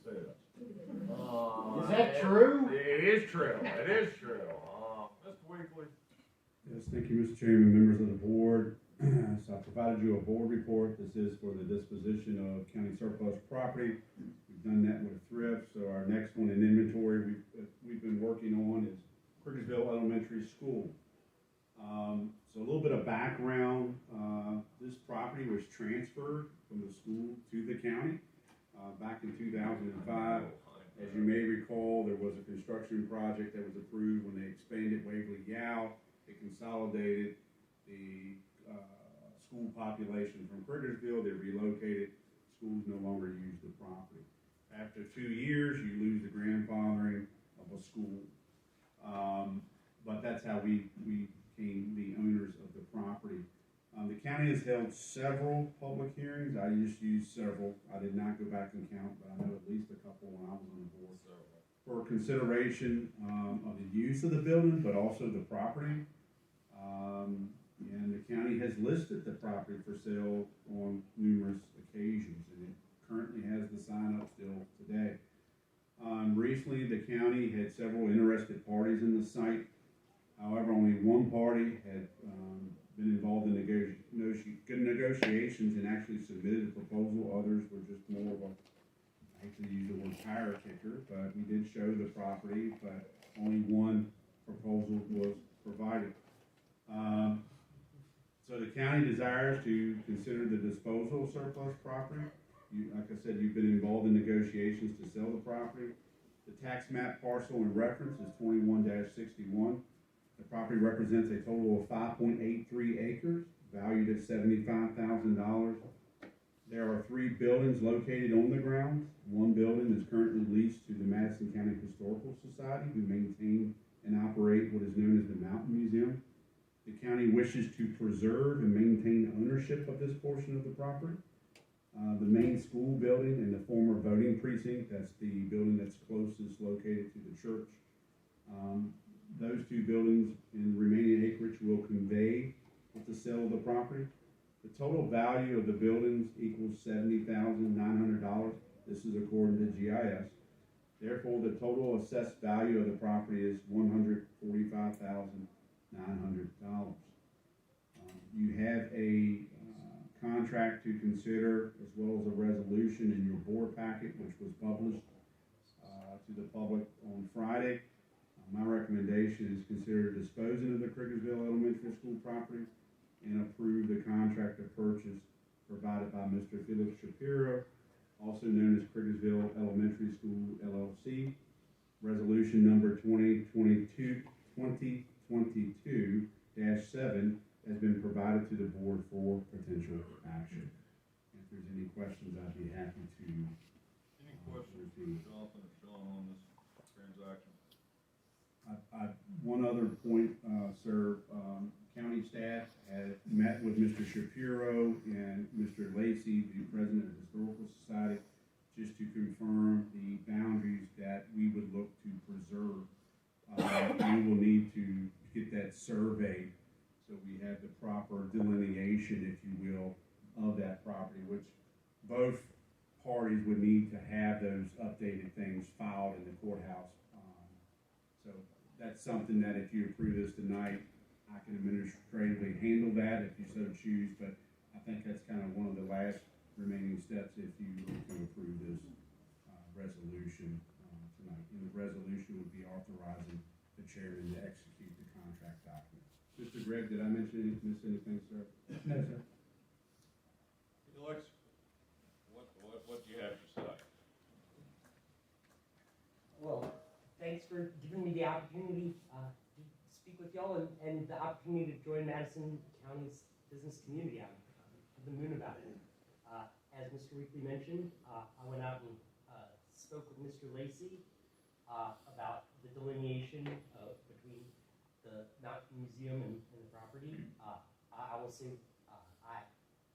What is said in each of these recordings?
students. Is that true? It is true, it is true. Mr. Weekly? Yes, thank you, Mr. Chairman, members of the board. So I provided you a board report. This is for the disposition of county surplus property. We've done that with thrift. So our next one in inventory we've been working on is Criglersville Elementary School. So a little bit of background. This property was transferred from the school to the county back in 2005. As you may recall, there was a construction project that was approved when they expanded Waverly Yow. They consolidated the school population from Criglersville. They relocated. Schools no longer use the property. After 2 years, you lose the grandfathering of a school. But that's how we became the owners of the property. The county has held several public hearings. I just used several. I did not go back and count, but I know at least a couple when I was on the board. For consideration of the use of the building, but also the property. And the county has listed the property for sale on numerous occasions, and it currently has the sign up still today. Recently, the county had several interested parties in the site. However, only one party had been involved in negotiations and actually submitted a proposal. Others were just more of a, I hate to use the word tire kicker, but we did show the property, but only one proposal was provided. So the county desires to consider the disposal of surplus property. Like I said, you've been involved in negotiations to sell the property. The tax map parcel in reference is 21-61. The property represents a total of 5.83 acres, valued at $75,000. There are 3 buildings located on the grounds. One building is currently leased to the Madison County Historical Society, who maintain and operate what is known as the Mountain Museum. The county wishes to preserve and maintain ownership of this portion of the property. The main school building and the former voting precinct, that's the building that's closest located to the church. Those 2 buildings and remaining acreage will convey with the sale of the property. The total value of the buildings equals $70,900. This is according to GIS. Therefore, the total assessed value of the property is $145,900. You have a contract to consider, as well as a resolution in your board packet, which was published to the public on Friday. My recommendation is consider disposing of the Criglersville Elementary School property and approve the contract of purchase provided by Mr. Felix Schapiro, also known as Criglersville Elementary School LLC. Resolution number 2022-7 has been provided to the board for potential action. If there's any questions, I'd be happy to. Any questions for Jonathan or Sean on this transaction? One other point, sir, county staff had met with Mr. Schapiro and Mr. Lacey, the president of the Historical Society, just to confirm the boundaries that we would look to preserve. We will need to get that surveyed so we have the proper delineation, if you will, of that property, which both parties would need to have those updated things filed in the courthouse. So that's something that if you approve this tonight, I can administratively handle that if you so choose, but I think that's kind of one of the last remaining steps if you can approve this resolution tonight. And the resolution would be authorizing the chairman to execute the contract document. Mr. Gregg, did I miss anything, sir? No, sir. Felix, what do you have to say? Well, thanks for giving me the opportunity to speak with y'all and the opportunity to join Madison County's business community. I'm to the moon about it. As Mr. Weekly mentioned, I went out and spoke with Mr. Lacey about the delineation between the Mountain Museum and the property. I will say I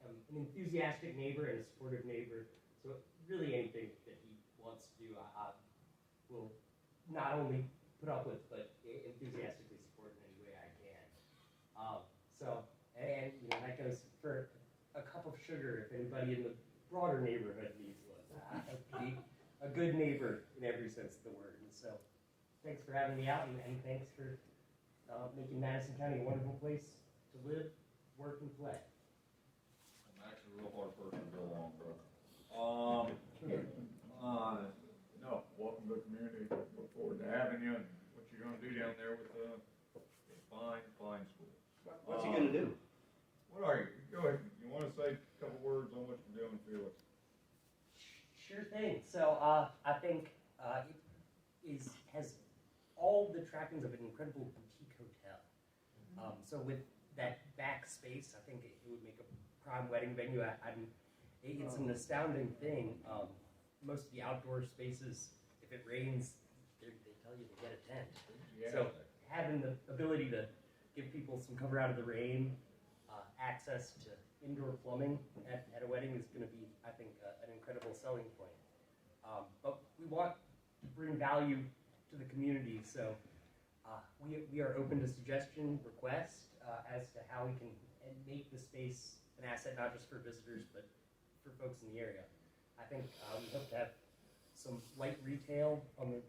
am an enthusiastic neighbor and a supportive neighbor, so really anything that he wants to do, I will not only put up with, but enthusiastically support in any way I can. And you know, that goes for a cup of sugar if anybody in the broader neighborhood needs one. I'd be a a good neighbor in every sense of the word. And so, thanks for having me out, and thanks for making Madison County a wonderful place to live, work, and play. I'm actually a real hard person to go along with. No, welcome to the community. Look forward to having you and what you're gonna do down there with a fine school. What's he gonna do? What are you? Go ahead. You wanna say a couple words on what you're doing, Felix? Sure thing. So I think it has all the trappings of an incredible boutique hotel. So with that back space, I think it would make a prime wedding venue. It's an astounding thing. Most of the outdoor spaces, if it rains, they tell you to get a tent. Yeah. So having the ability to give people some cover out of the rain, access to indoor plumbing at a wedding is going to be, I think, an incredible selling point. But we want to bring value to the community, so we are open to suggestion, request as to how we can make the space an asset not just for visitors, but for folks in the area. I think we hope to have some light retail on the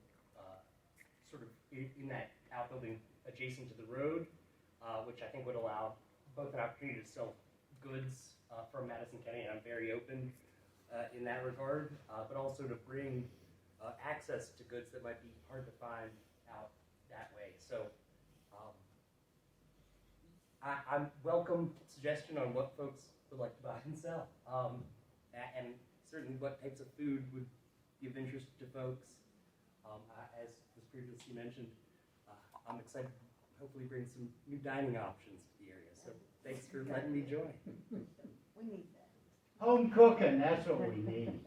sort of in that outbuilding adjacent to the road, which I think would allow both an opportunity to sell goods from Madison County, and I'm very open in that regard, but also to bring access to goods that might be hard to find out that way. So I welcome suggestion on what folks would like to buy and sell, and certainly what types of food would be of interest to folks. As was previously mentioned, I'm excited to hopefully bring some new dining options to the area. So thanks for letting me join. We need that. Home cooking, that's what we need.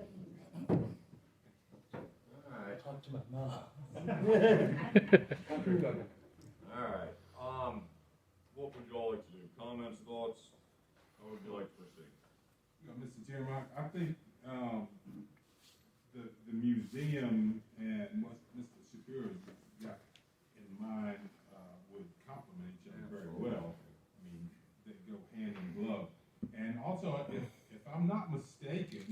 Alright. Talk to my mom. Country cooking. Alright, what would you all like to do? Comments, thoughts? How would you like to proceed? Mr. Chairman, I think, the museum and what Mr. Schapiro got in mind, would complement each other very well. I mean, they go hand in glove. And also, if I'm not mistaken,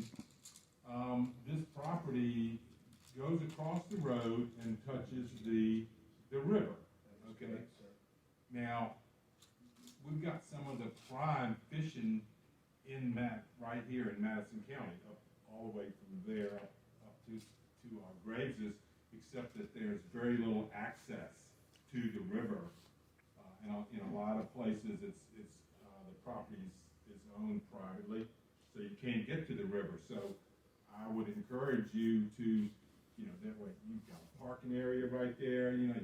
this property goes across the road and touches the river, okay? Now, we've got some of the prime fishing right here in Madison County, up all the way from there up to our Graveses, except that there's very little access to the river. And in a lot of places, it's the property is owned privately, so you can't get to the river. So I would encourage you to, that way you've got a parking area right there. You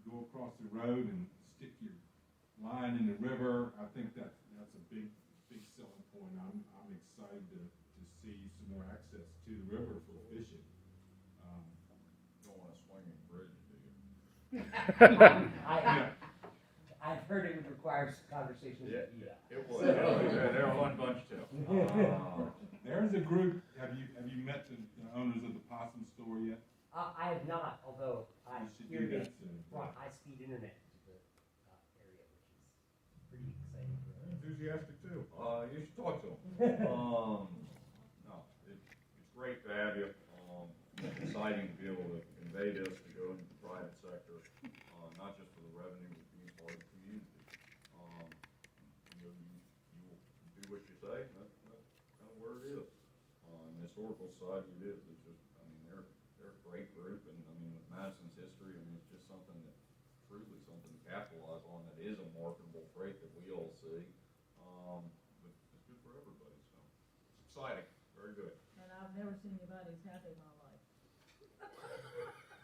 go across the road and stick your line in the river. I think that's a big selling point. I'm excited to see some more access to the river for fishing. You don't want a swinging bridge, do you? I've heard it would require some conversations with you. It would. They're a fun bunch too. There's a group. Have you met the owners of the Possum Store yet? I have not, although I You should hear do they that soon. brought high-speed internet to the area, which is pretty exciting. Enthusiastic too. You should talk to them. No, it's great to have you. It's exciting to be able to convey this, to go into the private sector, not just for the revenue, but being part of the community. You will do what you say, and that's kind of where it is. On the historical side, it is. It's just, they're a great group, and with Madison's history, it's just something that, truly something to capitalize on that is a marketable trait that we all see. But it's good for everybody, so it's exciting. Very good. And I've never seen anybody as happy in my life.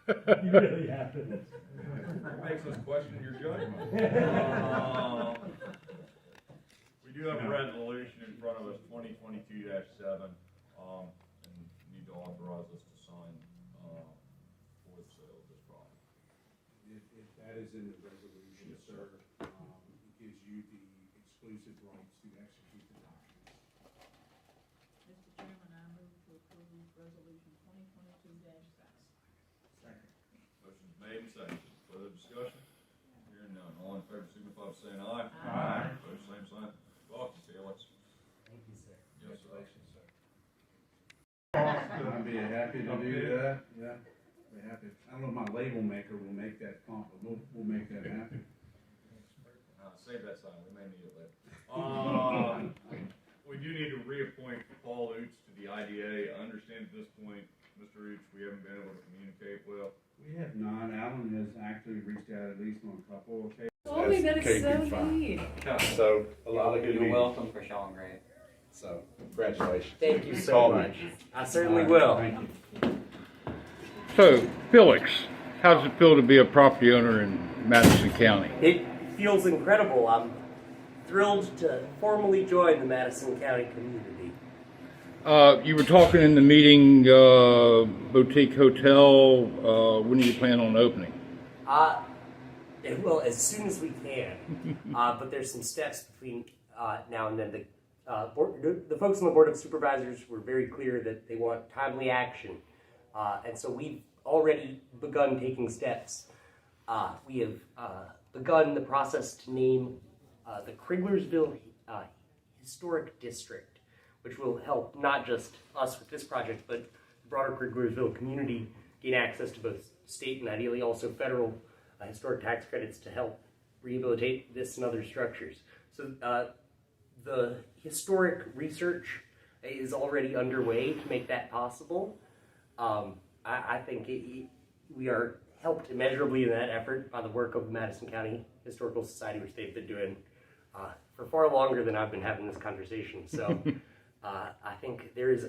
You really have to. It makes us question your judgment. We do have a resolution in front of us, 2022-7, and need to authorize us to sign for the sale of this property. If that is in the resolution, Yes, sir, it gives you the exclusive rights to execute the documents. Mr. Chairman, I move to approve resolution 2022-7. Second. Motion's made and seconded. Further discussion? Hearing none. All in favor signify by saying aye. Aye. Opposed, same sign. Welcome, Felix. Thank you, sir. Yes, sir. Cost, be happy to do that, yeah. Be happy. I don't know if my label maker will make that comp, but we'll make that happen. Save that sign, we may need it later. We do need to reappoint Paul Oots to the IDA. I understand at this point, Mr. Oots, we haven't been able to communicate well. We have not, Alan has actually reached out at least on a couple of occasions. Oh, that is so neat. So, a lot of good You're meetings. welcome for Sean Gray. So, congratulations. Thank you so Call me. much. I certainly will. Thank you. So, Felix, how does it feel to be a property owner in Madison County? It feels incredible. I'm thrilled to formally join the Madison County community. You were talking in the meeting, boutique hotel, when do you plan on opening? Well, as soon as we can. But there's some steps between now and then. The folks on the Board of Supervisors were very clear that they want timely action. And so we've already begun taking steps. We have begun the process to name the Criglersville Historic District, which will help not just us with this project, but the broader Criglersville community gain access to both state and ideally also federal historic tax credits to help rehabilitate this and other structures. So the historic research is already underway to make that possible. I think we are helped immeasurably in that effort by the work of the Madison County Historical Society, which they've been doing for far longer than I've been having this conversation. So I think there is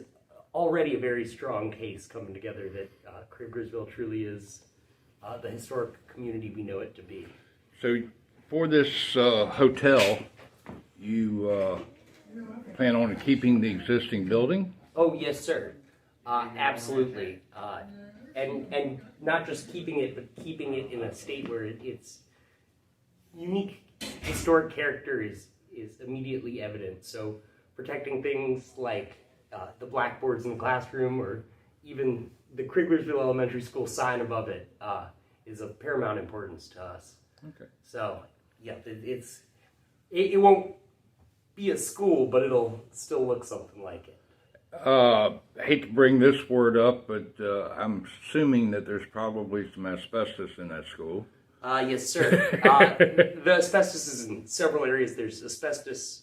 already a very strong case coming together that Criglersville truly is the historic community we know it to be. So, for this hotel, you plan on keeping the existing building? Oh, yes, sir. Absolutely. And not just keeping it, but keeping it in a state where its unique historic character is immediately evident. So protecting things like the blackboards in the classroom or even the Criglersville Elementary School sign above it is of paramount importance to us. Okay. So, yeah, it won't be a school, but it'll still look something like it. I hate to bring this word up, but I'm assuming that there's probably some asbestos in that school. Yes, sir. The asbestos is in several areas. There's asbestos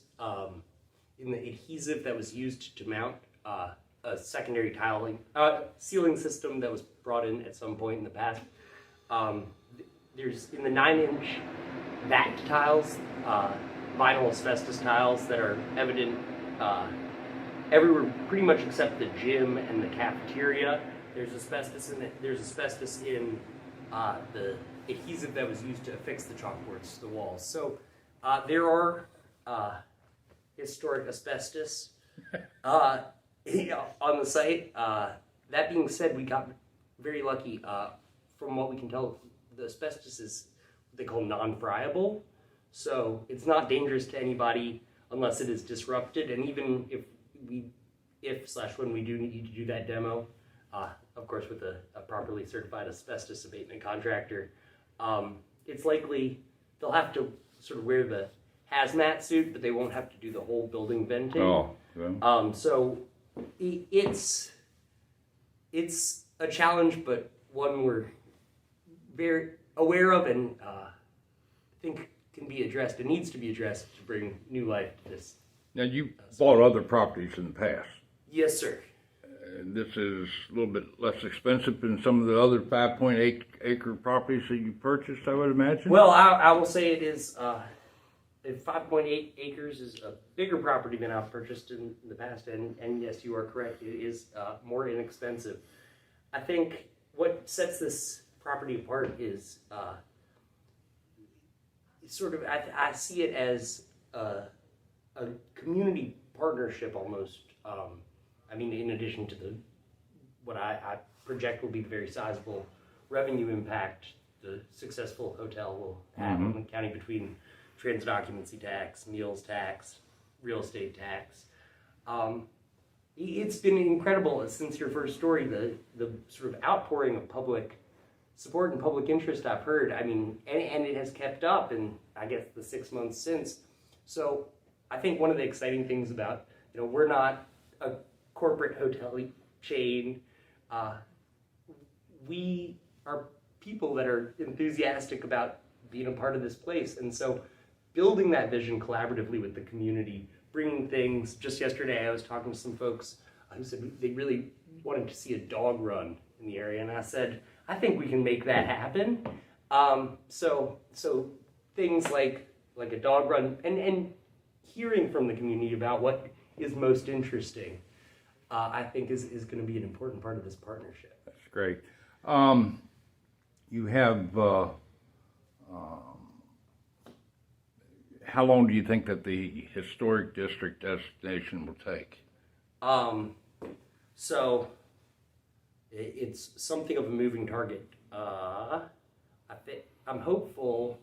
in the adhesive that was used to mount a secondary ceiling system that was brought in at some point in the past. There's in the 9-inch backed tiles, vinyl asbestos tiles that are evident everywhere, pretty much except the gym and the cafeteria. There's asbestos in it. There's asbestos in the adhesive that was used to affix the chalkboards to the walls. So there are historic asbestos on the site. That being said, we got very lucky. From what we can tell, the asbestos is what they call non-friable. So it's not dangerous to anybody unless it is disrupted. And even when we do need to do that demo, of course with a properly certified asbestos abatement contractor, it's likely they'll have to sort of wear the hazmat suit, but they won't have to do the whole building venting. Oh, yeah. So it's a challenge, but one we're very aware of and think can be addressed and needs to be addressed to bring new life to this. Now, you bought other properties in the past. Yes, sir. This is a little bit less expensive than some of the other 5.8 acre properties that you purchased, I would imagine? Well, I will say it is 5.8 acres is a bigger property than I've purchased in the past, and yes, you are correct. It is more inexpensive. I think what sets this property apart is sort of, I see it as a community partnership almost. I mean, in addition to what I project will be the very sizable revenue impact the successful hotel will have in the county between transit occupancy tax, meals tax, real estate tax. It's been incredible since your first story, the sort of outpouring of public support and public interest I've heard. I mean, and it has kept up in, I guess, the 6 months since. So I think one of the exciting things about, we're not a corporate hotel chain. we are people that are enthusiastic about being a part of this place. And so building that vision collaboratively with the community, bringing things. Just yesterday I was talking to some folks who said they really wanted to see a dog run in the area. And I said, I think we can make that happen. So things like a dog run and hearing from the community about what is most interesting, I think is going to be an important part of this partnership. That's great. You have, how long do you think that the historic district designation will take? So it's something of a moving target. I'm hopeful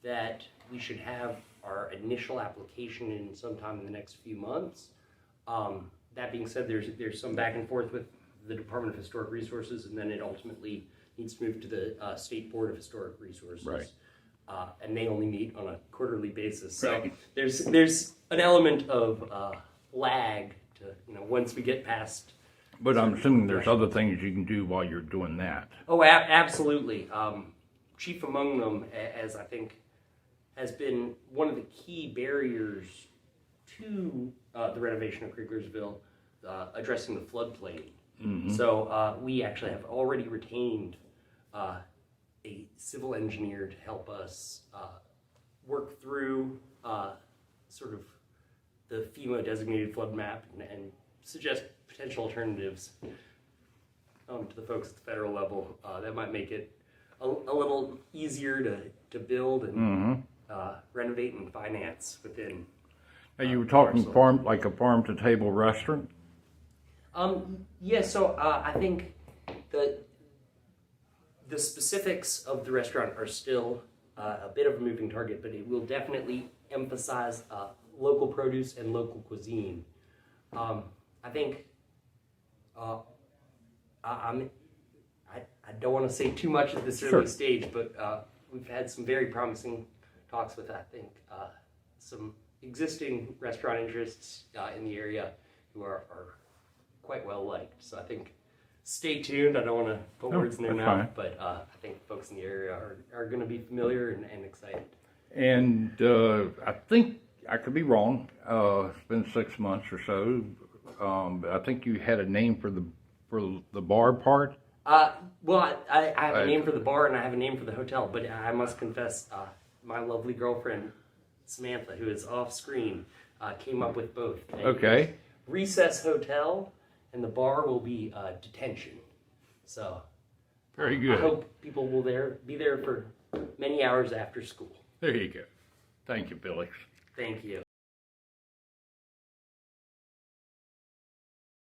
that we should have our initial application in sometime in the next few months. That being said, there's some back and forth with the Department of Historic Resources, and then it ultimately needs to move to the State Board of Historic Resources. Right. And they only meet on a quarterly basis. So Right. there's an element of lag to, once we get past. But I'm assuming there's other things you can do while you're doing that. Oh, absolutely. Chief among them, as I think has been one of the key barriers to the renovation of Criglersville, addressing the floodplain. Mm-hmm. So we actually have already retained a civil engineer to help us work through sort of the FEMA designated flood map and suggest potential alternatives to the folks at the federal level that might make it a little easier to build and renovate and finance within. Now you were talking like a farm to table restaurant? Yeah, so I think the specifics of the restaurant are still a bit of a moving target, but it will definitely emphasize local produce and local cuisine. I think I don't want to say too much at this early stage, but we've had some very promising talks with, I think, some existing restaurant interests in the area who are quite well liked. So I think stay tuned. I don't want to put words in their mouth, fine. but I think folks in the area are going to be familiar and excited. And I think, I could be wrong, it's been 6 months or so, but I think you had a name for the bar part? Well, I have a name for the bar and I have a name for the hotel, but I must confess, my lovely girlfriend, Samantha, who is off screen, came up with both. Okay. Recess Hotel, and the bar will be Detention. So Very good. I hope people will be there for many hours after school. There you go. Thank you, Felix. Thank you.